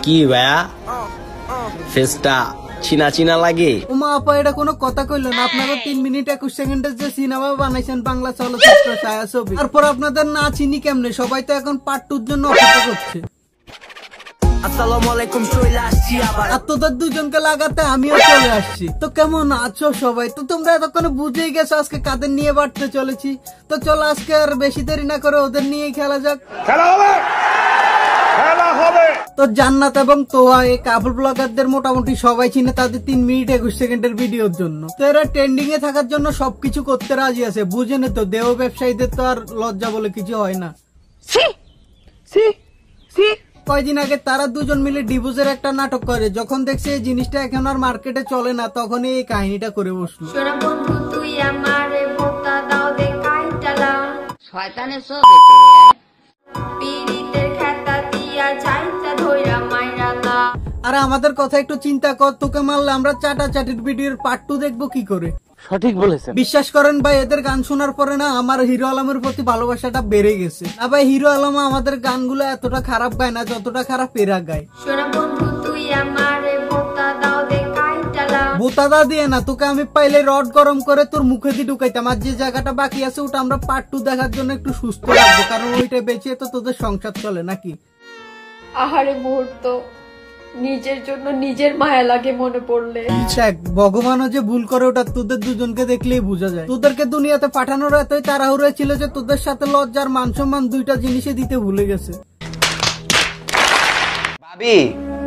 কি ভাইয়া ফেসটা চিনা চিনা লাগে? ওমা আপা এটা কোনো কথা কইল না। আপনারা 3 মিনিট 21 সেকেন্ডের যে সিনেমা বানাইছেন বাংলা চলচ্চিত্র ছায়াছবি, তারপর আপনাদের না চিনি কেমনে? সবাই তো এখন পার্ট 2 এর জন্য অপেক্ষা করছে। আসসালামু আলাইকুম, চলে আসছি আবার। আর তোদের দুজনকে লাগাতে আমিও চলে আসছি। তো কেমন আছো সবাই? তো তোমরা এতক্ষণে বুঝেই গেছো আজকে কাদের নিয়ে বাড়তে চলেছি। তো চলো আজকে আর বেশি দেরি না করে ওদের নিয়েই খেলা যাক। খেলা হবে, খেলা হবে। তো জান্নাত এবং তোয়া এই কাপল ব্লগারদের মোটামুটি সবাই চিনে তাদের 3 মিনিট 21 সেকেন্ডের ভিডিওর জন্য। তো এরা ট্রেন্ডিং এ থাকার জন্য সবকিছু করতে রাজি আছে। বুঝেন তো, দেহ ব্যবসায়ীদের তো আর লজ্জা বলে কিছু হয় না। কয়দিন আগে তারা দুজন মিলে ডিভোর্সের একটা নাটক করে। যখন দেখছে এই জিনিসটা এখন আর মার্কেটে চলে না, তখন এই কাহিনীটা করে বসলো। তুই আমারে বোতা দাও দে কাইটালা শয়তানের সবে পীড়িতের খেতা দিয়া চাইতা ধইরা মাইরা দা। আর আমাদের কথা একটু চিন্তা কর, তোকে মারলে আমরা চাটাচাটির ভিডিওর পার্ট 2 দেখবো কি করে? সঠিক বলেছেন। বিশ্বাস করেন ভাই, এদের গান শোনার পরে না আমার হিরো আলমের প্রতি ভালোবাসাটা বেড়ে গেছে। না ভাই, হিরো আলম আমাদের গানগুলো এতটা খারাপ গায় না যতটা খারাপ এরা গায়। সোনা বন্ধু তুই আমারে বোতা দাও দে কাইটালা বোতাদা দিয়ে না, তোকে আমি পাইলে রড গরম করে তোর মুখে দিয়ে ঢুকাইতাম। আর যে জায়গাটা বাকি আছে ওটা আমরা পার্ট 2 দেখার জন্য একটু সুস্থ রাখবো, কারণ ওইটা বেঁচে তো তোদের সংসার চলে নাকি। আহারে মুহূর্ত, নিজের জন্য নিজের মায়া লাগে মনে পড়লে। দেখ, ভগবানও যে ভুল করে ওটা তোদের দুজনকে দেখলেই বোঝা যায়। তোদেরকে দুনিয়াতে পাঠানোর এতই তাড়াহুড়ো ছিল যে তোদের সাথে লজ্জার মান সম্মান দুইটা জিনিসই দিতে ভুলে গেছে। ভাবি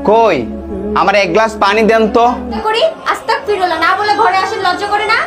কই, আমার এক গ্লাস পানি দেন তো। কি করি? আস্তাগফিরুল্লাহ না বলে ঘরে আসেন, লজ্জা করে না?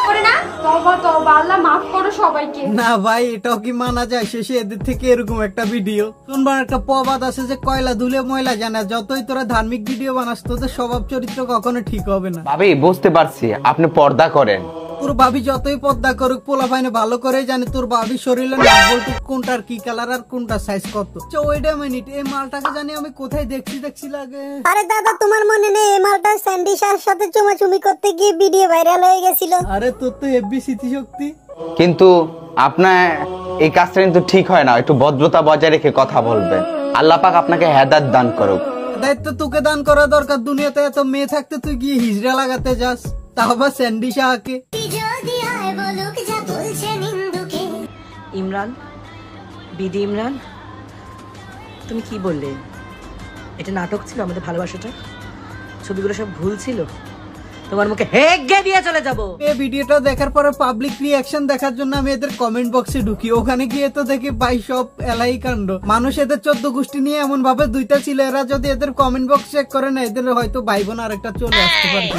করে না? তওবা তওবা, আল্লাহ মাফ করো সবাইকে। না ভাই, এটাও কি মানা যায়? শেষে এদের থেকে এরকম একটা ভিডিও শুনবার একটা প্রবাদ আছে যে কয়লা ধুলে ময়লা জানা। যতই তোরা ধার্মিক ভিডিও বানাস, তোদের স্বভাব চরিত্র কখনো ঠিক হবে না। ভাবি বুঝতে পারছি আপনি পর্দা করেন। তোর ভাবি যতই পর্দা করুক, পোলা পাইনে ভালো করে জানে তোর ভাবি শরীরে নাম্বারটুক কোনটার কি কালার আর কোনটা সাইজ কত। ওয়েট আ মিনিট, এই মালটাকে জানি আমি কোথায় দেখছি লাগে। আরে দাদা, তোমার মনে নেই এই মালটা স্যান্ডি শাহর সাথে চুমাচুমি করতে গিয়ে ভিডিও ভাইরাল হয়ে গেছিল? আরে তোর তো এফবি স্মৃতিশক্তি। কিন্তু আপনার এই কাজটা কিন্তু ঠিক হয় না, একটু ভদ্রতা বজায় রেখে কথা বলবেন। আল্লাহ পাক আপনাকে হেদায়েত দান করুক। দায়িত্ব তোকে দান করা দরকার। দুনিয়াতে এত মেয়ে থাকতে তুই গিয়ে হিজড়া লাগাতে যাস, তা আবার স্যান্ডি শাহকে। ইমরান, বিডি ইমরান, তুমি কি বললে? এটা নাটক ছিল? আমাদের ভালোবাসাটা, ছবিগুলো সব ভুল ছিল? তোমার মুখে হেগে দিয়ে চলে যাবো। এই ভিডিওটা দেখার পরে পাবলিক রিয়াকশন দেখার জন্য আমি এদের কমেন্ট বক্সে ঢুকি। ওখানে গিয়ে তো দেখি ভাই সব এলাই কাণ্ড। মানুষ এদের 14 গোষ্ঠী নিয়ে এমন ভাবে দুইটা ছিল। এরা যদি এদের কমেন্ট বক্স চেক করে না, এদের হয়তো ভাই বোন আর একটা চলে আসতে পারে।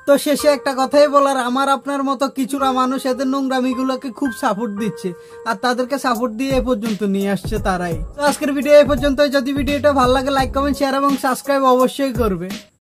তো শেষে একটা কথাই বলার, আমার আপনার মতো কিছুটা মানুষ এদের নোংরামি গুলোকে খুব সাপোর্ট দিচ্ছে, আর তাদেরকে সাপোর্ট দিয়ে এ পর্যন্ত নিয়ে আসছে তারাই। তো আজকের ভিডিও এই পর্যন্ত। যদি ভিডিওটা ভালো লাগে লাইক কমেন্ট শেয়ার এবং সাবস্ক্রাইব অবশ্যই করবে।